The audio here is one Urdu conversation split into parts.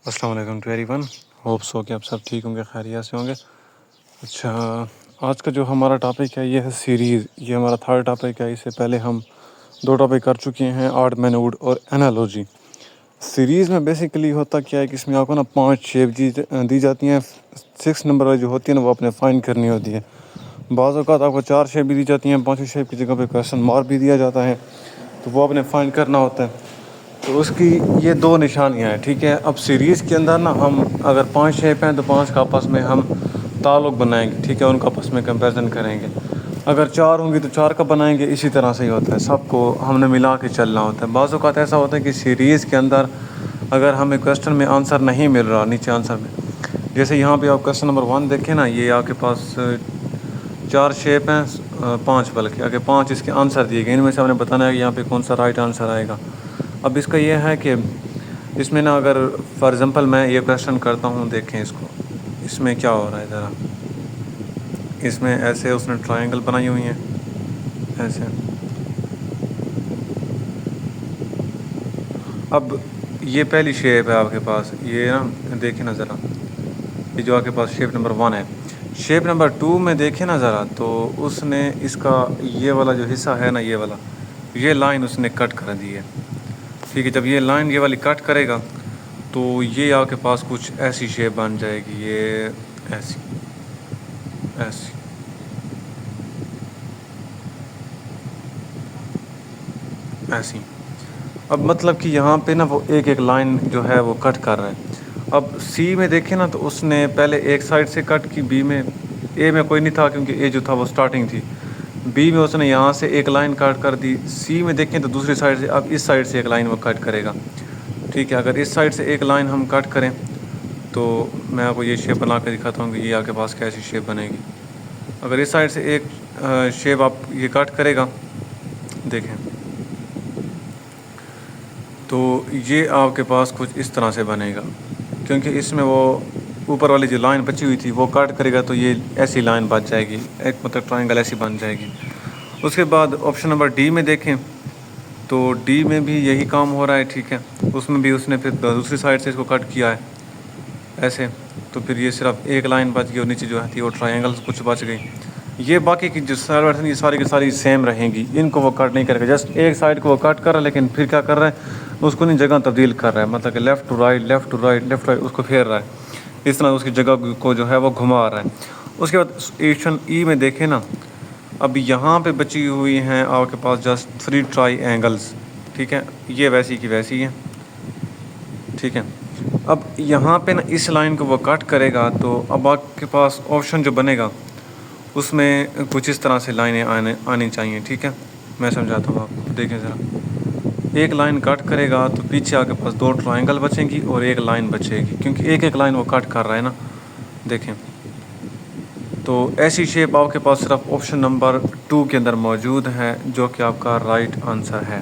السلام علیکم to every. Hope so کہ آپ سب ٹھیک ہوں گے, خیریت سے ہوں گے. اچھا, آج کا جو ہمارا ٹاپک ہے یہ ہے سیریز. یہ ہمارا تھرڈ ٹاپک ہے. اس سے پہلے ہم 2 ٹاپک کر چکے ہیں, آڈ مین ووڈ اور انالوجی. سیریز میں بیسیکلی ہوتا کیا ہے کہ اس میں آپ کو نا 5 شیپ دی جاتی ہیں. 6 نمبر جو ہوتی ہے نا وہ آپ نے فائنڈ کرنی ہوتی ہے. بعض اوقات آپ کو 4 شیپ بھی دی جاتی ہیں, 5 شیپ کی جگہ پہ کویشچن مارک بھی دیا جاتا ہے, تو وہ آپ نے فائنڈ کرنا ہوتا ہے. تو اس کی یہ 2 نشانیاں ہیں. ٹھیک ہے, اب سیریز کے اندر نا ہم اگر 5 شیپ ہیں تو 5 کا آپس میں ہم تعلق بنائیں گے. ٹھیک ہے, ان کا آپس میں کمپیریزن کریں گے. اگر 4 ہوں گی تو 4 کا بنائیں گے. اسی طرح سے ہی ہوتا ہے, سب کو ہم نے ملا کے چلنا ہوتا ہے. بعض اوقات ایسا ہوتا ہے کہ سیریز کے اندر اگر ہمیں کویشچن میں آنسر نہیں مل رہا, نیچے آنسر میں, جیسے یہاں پہ آپ کویشچن نمبر 1 دیکھیں نا, یہ آپ کے پاس 4 شیپ ہیں, 5 بلکہ, اگر 5 اس کے آنسر دیے گئے, ان میں سے ہم نے بتانا ہے کہ یہاں پہ کون سا رائٹ آنسر آئے گا. اب اس کا یہ ہے کہ اس میں نا اگر فار ایگزامپل میں یہ کویشچن کرتا ہوں, دیکھیں اس کو, اس میں کیا ہو رہا ہے ذرا. اس میں ایسے اس نے ٹرائنگل بنائی ہوئی ہیں ایسے. اب یہ پہلی شیپ ہے آپ کے پاس, یہ نا دیکھیں نا ذرا, یہ جو آپ کے پاس شیپ نمبر 1 ہے. شیپ نمبر 2 میں دیکھیں نا ذرا, تو اس نے اس کا یہ والا جو حصہ ہے نا, یہ والا, یہ لائن اس نے کٹ کر دی ہے. ٹھیک ہے, جب یہ لائن یہ والی کٹ کرے گا تو یہ آپ کے پاس کچھ ایسی شیپ بن جائے گی, یہ ایسی ایسی ایسی. اب مطلب کہ یہاں پہ نا وہ ایک لائن جو ہے وہ کٹ کر رہا ہے. اب سی میں دیکھیں نا, تو اس نے پہلے ایک سائڈ سے کٹ کی, بی میں, اے میں کوئی نہیں تھا کیونکہ اے جو تھا وہ سٹارٹنگ تھی. بی میں اس نے یہاں سے ایک لائن کٹ کر دی. سی میں دیکھیں تو دوسری سائڈ سے, اب اس سائڈ سے ایک لائن وہ کٹ کرے گا. ٹھیک ہے, اگر اس سائڈ سے ایک لائن ہم کٹ کریں تو میں آپ کو یہ شیپ بنا کے دکھاتا ہوں کہ یہ آپ کے پاس کیسی شیپ بنے گی. اگر اس سائڈ سے ایک شیپ آپ یہ کٹ کرے گا, دیکھیں, تو یہ آپ کے پاس کچھ اس طرح سے بنے گا, کیونکہ اس میں وہ اوپر والی جو لائن بچی ہوئی تھی وہ کٹ کرے گا, تو یہ ایسی لائن بچ جائے گی, ایک مطلب ٹرائنگل ایسی بن جائے گی. اس کے بعد آپشن نمبر ڈی میں دیکھیں, تو ڈی میں بھی یہی کام ہو رہا ہے. ٹھیک ہے, اس میں بھی اس نے پھر دوسری سائڈ سے اس کو کٹ کیا ہے ایسے, تو پھر یہ صرف ایک لائن بچ گئی, اور نیچے جو تھی وہ ٹرائنگلس کچھ بچ گئی. یہ باقی کی جو سائڈ یہ ساری کی ساری سیم رہیں گی, ان کو وہ کٹ نہیں کرے گا. جسٹ ایک سائڈ کو وہ کٹ کر رہا ہے, لیکن پھر کیا کر رہا ہے, اس کو نہیں جگہ تبدیل کر رہا ہے, مطلب کہ left to right, left to right, left right, اس کو پھیر رہا ہے. اس طرح اس کی جگہ کو جو ہے وہ گھما رہا ہے. اس کے بعد آپشن ای میں دیکھیں نا, اب یہاں پہ بچی ہوئی ہیں آپ کے پاس جسٹ 3 ٹرائی اینگلس. ٹھیک ہے, یہ ویسی کی ویسی ہے. ٹھیک ہے, اب یہاں پہ نا اس لائن کو وہ کٹ کرے گا, تو اب آپ کے پاس آپشن جو بنے گا اس میں کچھ اس طرح سے لائنیں آنی چاہیے. ٹھیک ہے, میں سمجھاتا ہوں آپ کو, دیکھیں ذرا. ایک لائن کٹ کرے گا تو پیچھے آپ کے پاس 2 ٹرائنگل بچیں گی اور ایک لائن بچے گی, کیونکہ ایک لائن وہ کٹ کر رہا ہے نا. دیکھیں, تو ایسی شیپ آپ کے پاس صرف آپشن نمبر 2 کے اندر موجود ہے, جو کہ آپ کا رائٹ آنسر ہے.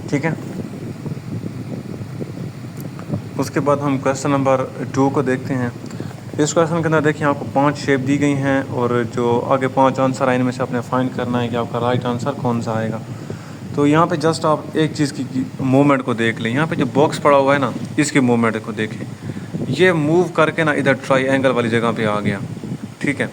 ٹھیک ہے, اس کے بعد ہم کویشچن نمبر 2 کو دیکھتے ہیں. اس کویشچن کے اندر دیکھیں, آپ کو 5 شیپ دی گئی ہیں, اور جو آگے 5 آنسر آئے ان میں سے آپ نے فائنڈ کرنا ہے کہ آپ کا رائٹ آنسر کون سا آئے گا. تو یہاں پہ جسٹ آپ ایک چیز کی موومنٹ کو دیکھ لیں. یہاں پہ جو باکس پڑا ہوا ہے نا, اس کی موومنٹ کو دیکھیں. یہ موو کر کے نا ادھر ٹرائی اینگل والی جگہ پہ آ گیا. ٹھیک ہے,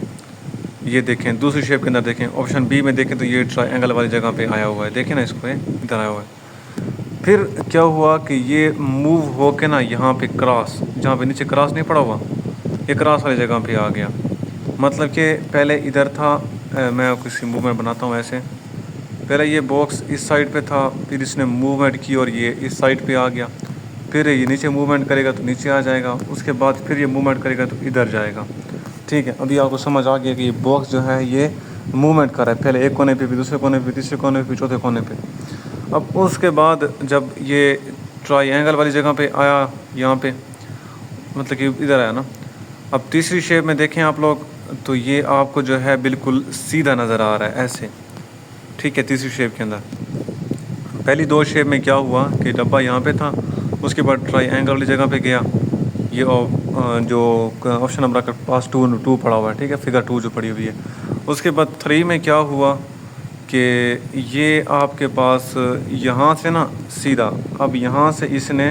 یہ دیکھیں دوسری شیپ کے اندر دیکھیں, آپشن بی میں دیکھیں تو یہ ٹرائی اینگل والی جگہ پہ آیا ہوا ہے. دیکھیں نا اس کو, ادھر آیا ہوا ہے. پھر کیا ہوا کہ یہ موو ہو کے نا یہاں پہ کراس, جہاں پہ نیچے کراس نہیں پڑا ہوا, یہ کراس والی جگہ پہ آ گیا. مطلب کہ پہلے ادھر تھا, میں کسی موومنٹ بناتا ہوں ایسے. پہلے یہ باکس اس سائڈ پہ تھا, پھر اس نے موومنٹ کی اور یہ اس سائڈ پہ آ گیا. پھر یہ نیچے موومنٹ کرے گا تو نیچے آ جائے گا. اس کے بعد پھر یہ موومنٹ کرے گا تو ادھر جائے گا. ٹھیک ہے, ابھی آپ کو سمجھ آ گیا کہ یہ باکس جو ہے یہ موومنٹ کر رہا ہے, پہلے ایک کونے پہ, پھر دوسرے کونے پہ, تیسرے کونے پہ, چوتھے کونے پہ. اب اس کے بعد جب یہ ٹرائی اینگل والی جگہ پہ آیا, یہاں پہ مطلب کہ ادھر آیا نا. اب تیسری شیپ میں دیکھیں آپ لوگ, تو یہ آپ کو جو ہے بالکل سیدھا نظر آ رہا ہے ایسے. ٹھیک ہے, تیسری شیپ کے اندر. پہلی 2 شیپ میں کیا ہوا کہ ڈبہ یہاں پہ تھا, اس کے بعد ٹرائی اینگل والی جگہ پہ گیا. یہ جو آپشن نمبر کے پاس 2 پڑا ہوا ہے. ٹھیک ہے, فگر 2 جو پڑی ہوئی ہے. اس کے بعد 3 میں کیا ہوا کہ یہ آپ کے پاس یہاں سے نا سیدھا, اب یہاں سے اس نے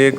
1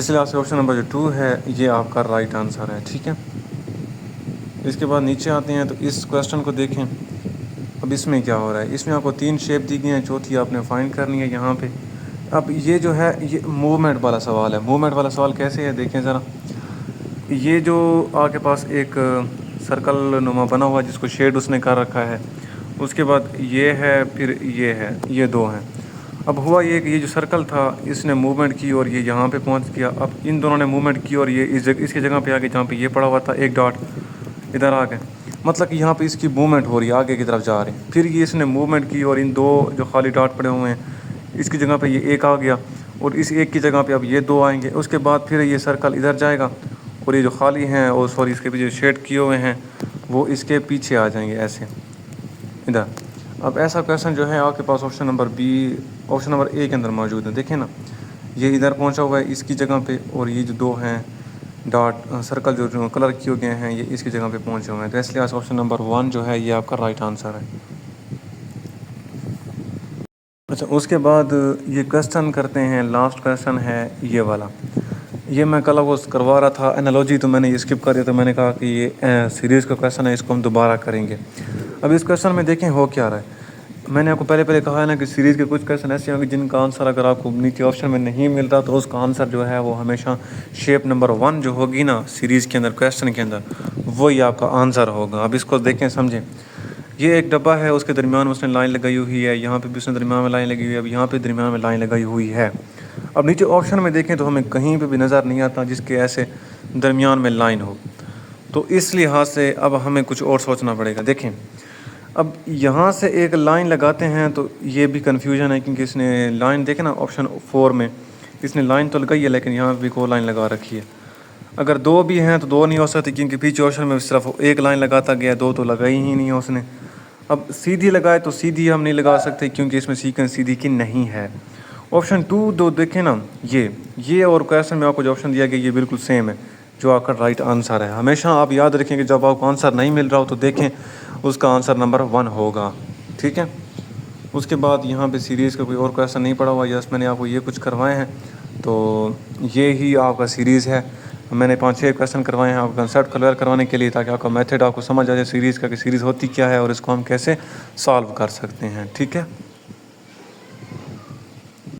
اس لحاظ سے آپشن نمبر جو 2 ہے یہ آپ کا رائٹ آنسر ہے، ٹھیک ہے۔ اس کے بعد نیچے آتے ہیں تو اس کویسچن کو دیکھیں۔ اب اس میں کیا ہو رہا ہے، اس میں آپ کو 3 شیپ دی گئی ہیں، چوتھی آپ نے فائنڈ کرنی ہے یہاں پہ۔ اب یہ جو ہے یہ موومنٹ والا سوال ہے۔ موومنٹ والا سوال کیسے ہے دیکھیں ذرا۔ یہ جو آپ کے پاس ایک سرکل نما بنا ہوا جس کو شیڈ اس نے کر رکھا ہے، اس کے بعد یہ ہے، پھر یہ ہے، یہ 2 ہیں۔ اب ہوا یہ کہ یہ جو سرکل تھا اس نے موومنٹ کی اور یہ یہاں پہ پہنچ گیا۔ اب ان دونوں نے موومنٹ کی اور یہ اس کی جگہ پہ آگے جہاں پہ یہ پڑا ہوا تھا ایک ڈاٹ ادھر آ گئے، مطلب کہ یہاں پہ اس کی موومنٹ ہو رہی ہے، آگے کی طرف جا رہی ہے۔ پھر یہ اس نے موومنٹ کی اور ان 2 جو خالی ڈاٹ پڑے ہوئے ہیں اس کی جگہ پہ یہ ایک آ گیا اور اس ایک کی جگہ پہ اب یہ 2 آئیں گے۔ اس کے بعد پھر یہ سرکل ادھر جائے گا اور یہ جو خالی ہیں اور سوری اس کے پیچھے شیڈ کیے ہوئے ہیں وہ اس کے پیچھے آ جائیں گے ایسے ادھر۔ اب ایسا کویسچن جو ہے آپ کے پاس آپشن نمبر اے کے اندر موجود ہے، دیکھیں نا، یہ ادھر پہنچا ہوا ہے اس کی جگہ پہ اور یہ جو 2 ہیں ڈاٹ سرکل جو کلر کیے گئے ہیں یہ اس کی جگہ پہ پہنچے ہوئے ہیں، تو اس لحاظ آپشن نمبر 1 جو ہے یہ آپ کا رائٹ آنسر ہے۔ اچھا، اس کے بعد یہ کویسچن کرتے ہیں، لاسٹ کویسچن ہے یہ والا۔ یہ میں کل وہ کروا رہا تھا انالوجی، تو میں نے یہ اسکپ کر دیا، تو میں نے کہا کہ یہ سیریز کا کویسچن ہے، اس کو ہم دوبارہ کریں گے۔ اب اس کویسچن میں دیکھیں ہو کیا رہا ہے۔ میں نے آپ کو پہلے کہا ہے نا کہ سیریز کے کچھ کویسچن ایسے ہوں گے جن کا آنسر اگر آپ کو نیچے آپشن میں نہیں ملتا تو اس کا آنسر جو ہے وہ ہمیشہ شیپ نمبر 1 جو ہوگی نا سیریز کے اندر کویسچن کے اندر وہی آپ کا آنسر ہوگا۔ اب اس کو دیکھیں سمجھیں، یہ ایک ڈبہ ہے، اس کے درمیان میں اس نے لائن لگائی ہوئی ہے، یہاں پہ بھی اس نے درمیان میں لائن لگائی ہوئی ہے، اب یہاں پہ درمیان میں لائن لگائی ہوئی ہے۔ اب نیچے آپشن میں دیکھیں تو ہمیں کہیں پہ بھی نظر نہیں آتا جس کے ایسے درمیان میں لائن ہو، تو اس لحاظ سے اب ہمیں کچھ اور سوچنا پڑے گا۔ دیکھیں اب یہاں سے ایک لائن لگاتے ہیں تو یہ بھی کنفیوژن ہے کیونکہ اس نے لائن دیکھیں نا آپشن 4 میں اس نے لائن تو لگائی ہے لیکن یہاں پہ بھی کوئی لائن لگا رکھی ہے۔ اگر 2 بھی ہیں تو 2 نہیں ہو سکتی کیونکہ پیچھے آپشن میں صرف ایک لائن لگاتا گیا، 2 تو لگائی ہی نہیں ہے اس نے۔ اب سیدھی لگائے تو سیدھی ہم نہیں لگا سکتے کیونکہ اس میں سیکوینس سیدھی کی نہیں ہے۔ آپشن 2 دو دیکھیں نا، یہ اور کویسچن میں آپ کو جو آپشن دیا گیا یہ بالکل سیم ہے جو آپ کا رائٹ آنسر ہے۔ ہمیشہ آپ یاد رکھیں کہ جب آپ کو آنسر نہیں مل رہا ہو تو دیکھیں اس کا آنسر نمبر 1 ہوگا، ٹھیک ہے۔ اس کے بعد یہاں پہ سیریز کا کوئی اور کویسچن نہیں پڑا ہوا، یس میں نے آپ کو یہ کچھ کروائے ہیں، تو یہ ہی آپ کا سیریز ہے۔ میں نے 5-6 کویسچن کروائے ہیں آپ کا کنسیپٹ کلیئر کروانے کے لیے تاکہ آپ کا میتھڈ آپ کو سمجھ آ جائے سیریز کا کہ سیریز ہوتی کیا ہے اور اس کو ہم کیسے سالو کر سکتے ہیں، ٹھیک ہے۔